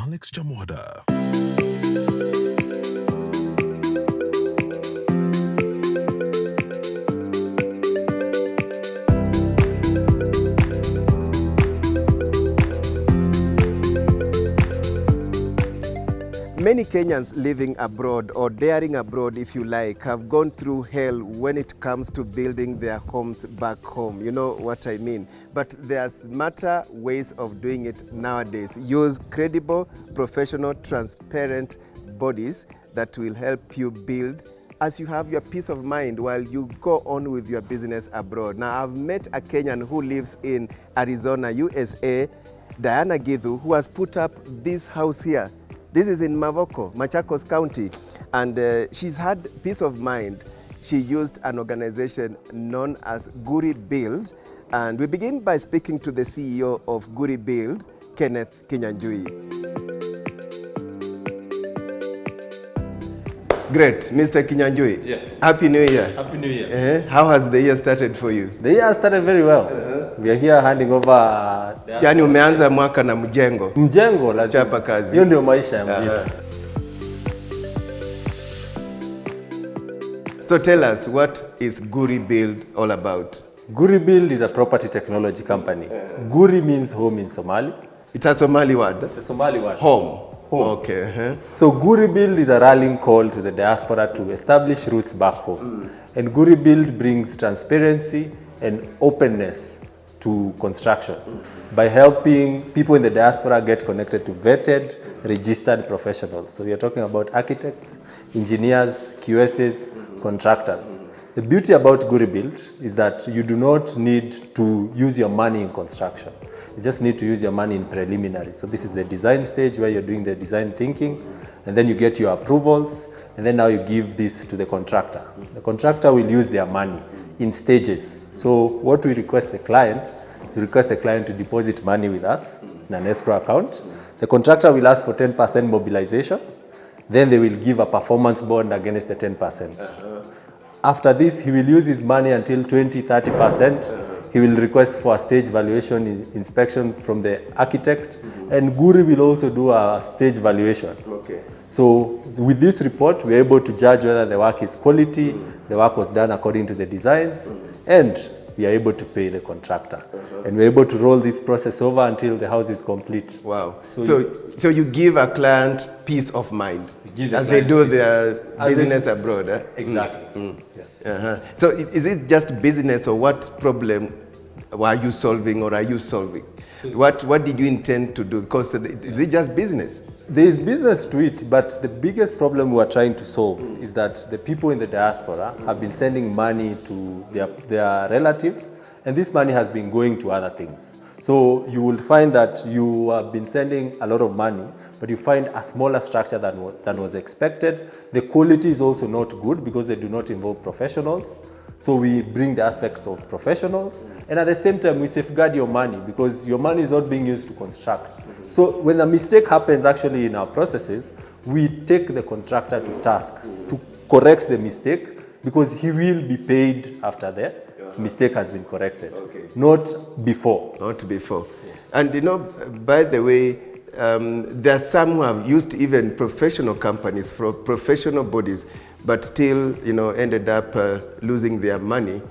Alex Jamoda. Many Kenyans living abroad, or daring abroad if you like, have gone through hell when it comes to building their homes back home. You know what I mean? But there's smarter ways of doing it nowadays. Use credible, professional, transparent bodies that will help you build as you have your peace of mind while you go on with your business abroad. Now, I've met a Kenyan who lives in Arizona, USA, Diana Githu, who has put up this house here. This is in Mavoko, Machakos County, and she's had peace of mind. She used an organization known as Guri Build, and we begin by speaking to the CEO of Guri Build, Kenneth Kinyanjui. Great, Mr. Kinyanjui. Yes. Happy New Year. Happy New Year. How has the year started for you? The year started very well. We are here handing over. Yani umeanza mwaka na mjengo. Mjengo lazima. Chapa kazi. Hiyo ndio maisha ya mjini. So tell us, what is Guri Build all about? Guri Build is a property technology company. Guri means home in Somali. It's a Somali word? It's a Somali word. Home. Home. Okay. So Guri Build is a rallying call to the diaspora to establish roots back home. And Guri Build brings transparency and openness to construction by helping people in the diaspora get connected to vetted, registered professionals. So we are talking about architects, engineers, QSs, contractors. The beauty about Guri Build is that you do not need to use your money in construction. You just need to use your money in preliminary. So this is the design stage where you're doing the design thinking, and then you get your approvals, and then now you give this to the contractor. The contractor will use their money in stages. So what we request the client is request the client to deposit money with us in an escrow account. The contractor will ask for 10% mobilization. Then they will give a performance bond against the 10%. After this, he will use his money until 20-30%. He will request for a stage valuation inspection from the architect, and Guri will also do a stage valuation. Okay. So with this report, we're able to judge whether the work is quality, the work was done according to the designs, and we are able to pay the contractor. And we're able to roll this process over until the house is complete. Wow. So you give a client peace of mind as they do their business abroad. Exactly. Yes. So is it just business, or what problem were you solving, or are you solving? What did you intend to do? Because is it just business? There is business to it, but the biggest problem we are trying to solve is that the people in the diaspora have been sending money to their relatives, and this money has been going to other things. So you will find that you have been sending a lot of money, but you find a smaller structure than was expected. The quality is also not good because they do not involve professionals. So we bring the aspect of professionals, and at the same time we safeguard your money because your money is not being used to construct. So when a mistake happens actually in our processes, we take the contractor to task to correct the mistake because he will be paid after the mistake has been corrected, not before. Not before. Yes. And you know, by the way, there are some who have used even professional companies for professional bodies, but still, you know, ended up losing their money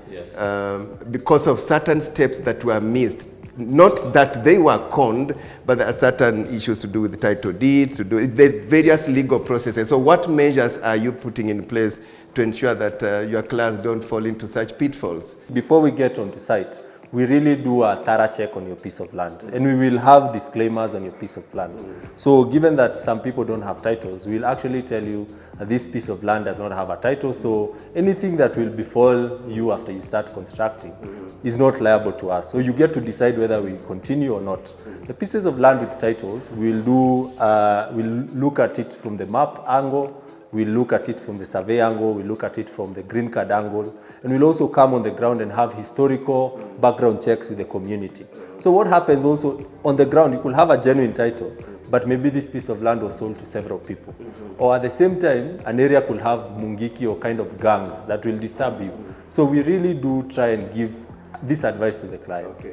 because of certain steps that were missed. Not that they were conned, but there are certain issues to do with the title deeds, to do with the various legal processes. So what measures are you putting in place to ensure that your clients don't fall into such pitfalls? Before we get onto site, we really do a thorough check on your piece of land, and we will have disclaimers on your piece of land. So given that some people don't have titles, we'll actually tell you that this piece of land does not have a title, so anything that will befall you after you start constructing is not liable to us. So you get to decide whether we continue or not. The pieces of land with titles, we'll look at it from the map angle, we'll look at it from the survey angle, we'll look at it from the green card angle, and we'll also come on the ground and have historical background checks with the community. So what happens also on the ground, you could have a genuine title, but maybe this piece of land was sold to several people. Or at the same time, an area could have mungiki or kind of gangs that will disturb you. So we really do try and give this advice to the clients.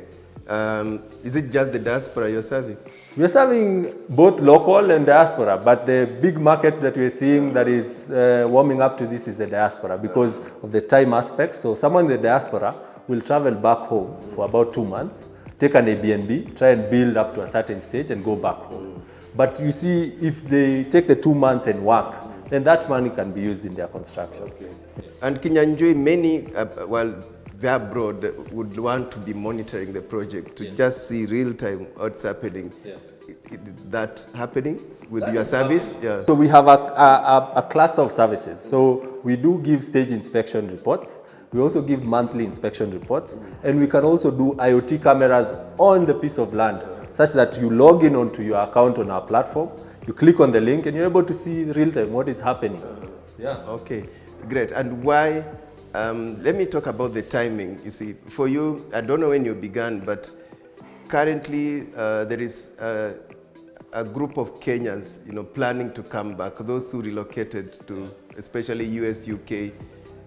Is it just the diaspora you're serving? We are serving both local and diaspora, but the big market that we're seeing that is warming up to this is the diaspora because of the time aspect. So someone in the diaspora will travel back home for about 2 months, take an Airbnb, try and build up to a certain stage and go back home. But you see, if they take the 2 months and work, then that money can be used in their construction. Okay. And Kinyanjui, many, they're abroad, would want to be monitoring the project to just see real time what's happening. Yes. Is that happening with your service? Yeah. So we have a cluster of services. So we do give stage inspection reports. We also give monthly inspection reports. And we can also do IoT cameras on the piece of land, such that you log in onto your account on our platform, you click on the link, and you're able to see real time what is happening. Yeah. Okay, great. And why? Let me talk about the timing. You see, for you, I don't know when you began, but currently there is a group of Kenyans, planning to come back. Those who relocated to, especially US, UK,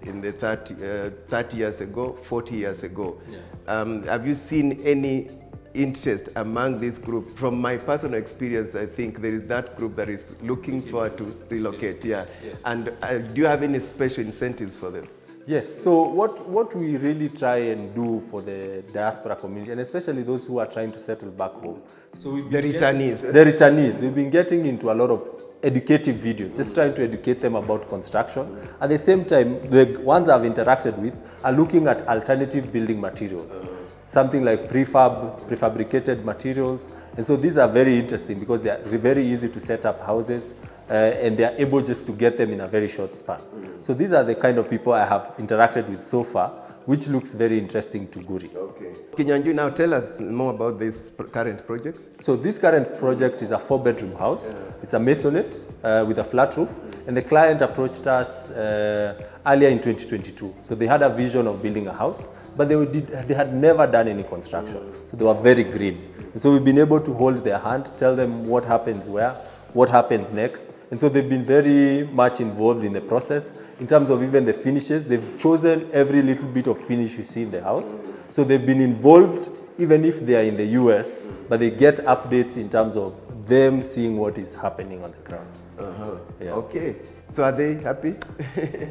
in the 30 years ago, 40 years ago. Yeah. Have you seen any interest among this group? From my personal experience, I think there is that group that is looking forward to relocate. Yeah. Yes. And do you have any special incentives for them? Yes, so what we really try and do for the diaspora community, and especially those who are trying to settle back home. So the returnees. The returnees. We've been getting into a lot of educative videos, just trying to educate them about construction. At the same time, the ones I've interacted with are looking at alternative building materials. Something like prefabricated materials. And so these are very interesting because they are very easy to set up houses. And they are able just to get them in a very short span. So these are the kind of people I have interacted with so far, which looks very interesting to Guri. Okay. Kinyanjui, now tell us more about this current project. So this current project is a 4-bedroom house. It's a maisonette with a flat roof. And the client approached us earlier in 2022. So they had a vision of building a house, but they had never done any construction. So they were very green. And so we've been able to hold their hand, tell them what happens where, what happens next. And so they've been very much involved in the process. In terms of even the finishes, they've chosen every little bit of finish you see in the house. So they've been involved even if they are in the US, but they get updates in terms of them seeing what is happening on the ground. Yeah. Okay. So are they happy?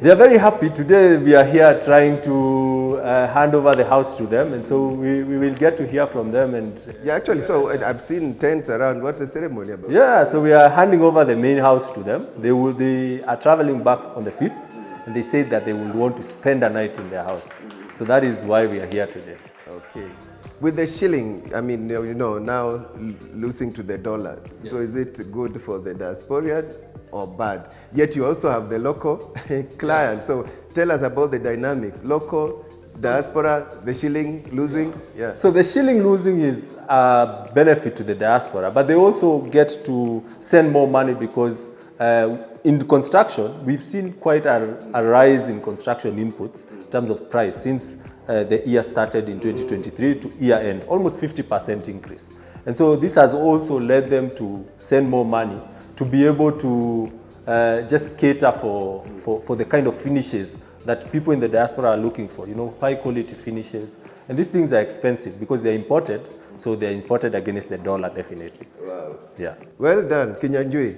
They are very happy. Today we are here trying to hand over the house to them, and so we will get to hear from them. And yeah, actually, so I've seen tents around. What's the ceremony about? Yeah, so we are handing over the main house to them. They are traveling back on the 5th, and they said that they will want to spend a night in their house. So that is why we are here today. Okay. With the shilling, I mean, now losing to the dollar. Yes. So is it good for the diaspora or bad? Yet you also have the local client. So tell us about the dynamics. Local, diaspora, the shilling losing. Yeah. So the shilling losing is a benefit to the diaspora, but they also get to send more money because in construction, we've seen quite a rise in construction inputs in terms of price since the year started in 2023 to year end, almost 50% increase. And so this has also led them to send more money to be able to just cater for the kind of finishes that people in the diaspora are looking for, high quality finishes. And these things are expensive because they're imported, so they're imported against the dollar, definitely. Wow. Yeah. Well done, Kinyanjui.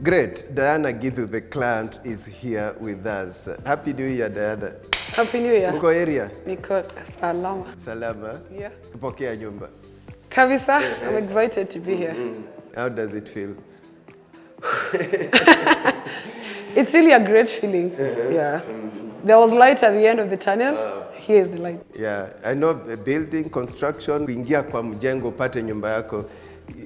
Great. Diana Githu, the client, is here with us. Happy New Year, Diana. Happy New Year. Uko area? Niko salama. Salama? Yeah. Kupokea nyumba. Kabisa, I'm excited to be here. How does it feel? It's really a great feeling. Yeah. There was light at the end of the tunnel. Here is the light. Yeah, I know building, construction, kuingia kwa mjengo upate nyumba yako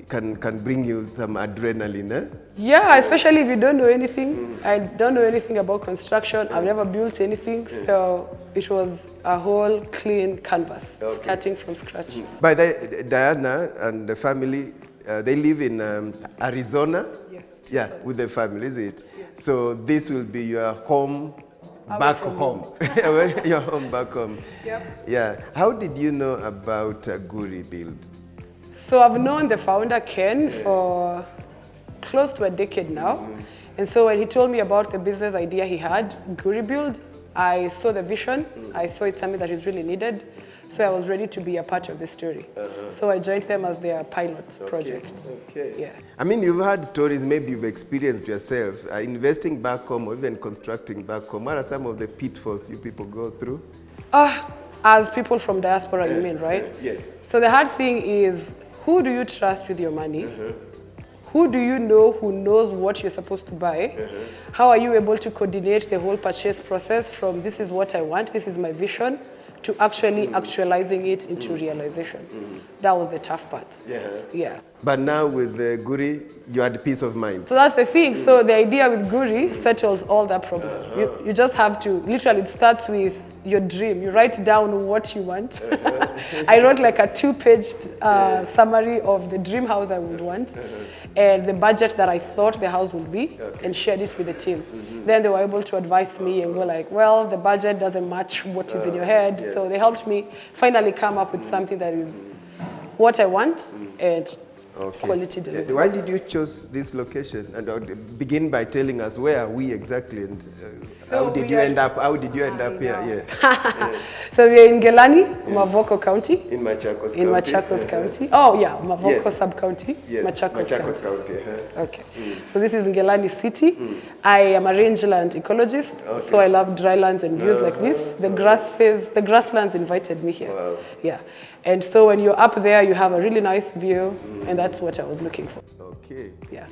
can bring you some adrenaline, eh? Yeah, especially if you don't know anything. I don't know anything about construction. I've never built anything. So it was a whole clean canvas, starting from scratch. By the Diana and the family, they live in Arizona? Yes. Yeah, with the family, is it? Yes. So this will be your home, back home. Your home back home. Yep. Yeah. How did you know about Guri Build? So I've known the founder, Ken, for close to a decade now. And so when he told me about the business idea he had, Guri Build, I saw the vision. I saw it's something that is really needed. So I was ready to be a part of the story. So I joined them as their pilot project. Okay. Yeah. I mean, you've had stories, maybe you've experienced yourself, investing back home or even constructing back home. What are some of the pitfalls you people go through? As people from diaspora, you mean, right? Yes. So the hard thing is, who do you trust with your money? Who do you know who knows what you're supposed to buy? How are you able to coordinate the whole purchase process from this is what I want, this is my vision, to actually actualizing it into realization? That was the tough part. Yeah. But now with Guri, you had peace of mind. So that's the thing. So the idea with Guri settles all that problem. You just have to, literally it starts with your dream. You write down what you want. I wrote like a 2-page summary of the dream house I would want and the budget that I thought the house would be and shared it with the team. Then they were able to advise me and go like, well, the budget doesn't match what is in your head. So they helped me finally come up with something that is what I want and quality delivery. Why did you choose this location? And begin by telling us where are we exactly and how did you end up? How did you end up here? Yeah. So we're in Ngelani, Mavoko County. In Machakos County. In Machakos County. Oh yeah, Mavoko sub-county. Yes. Machakos County. Huh? Okay. So this is Ngelani City. I am a rangeland ecologist, so I love drylands and views like this. The grasslands invited me here. Wow. Yeah. And so when you're up there, you have a really nice view, and that's what I was looking for. Okay. Yeah.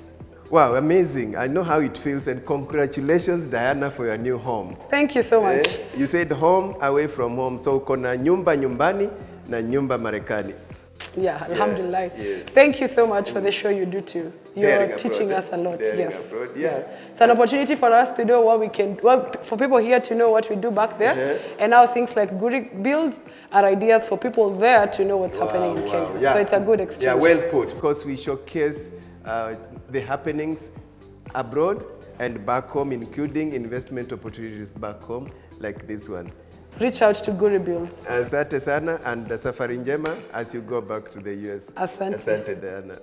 Wow, amazing. I know how it feels, and congratulations, Diana, for your new home. Thank you so much. You said home away from home, so kona nyumba nyumbani na nyumba Marekani. Yeah, alhamdulillah. Yeah. Thank you so much for the show you do too. You're teaching us a lot. Yes. Yeah. It's an opportunity for us to know what we can, for people here to know what we do back there. And now things like Guri Build are ideas for people there to know what's happening in Kenya. Yeah. So it's a good exchange. Yeah, well put, because we showcase the happenings abroad and back home, including investment opportunities back home, like this one. Reach out to Guri Build. Asante sana and safari njema as you go back to the US. Asante. Asante Diana.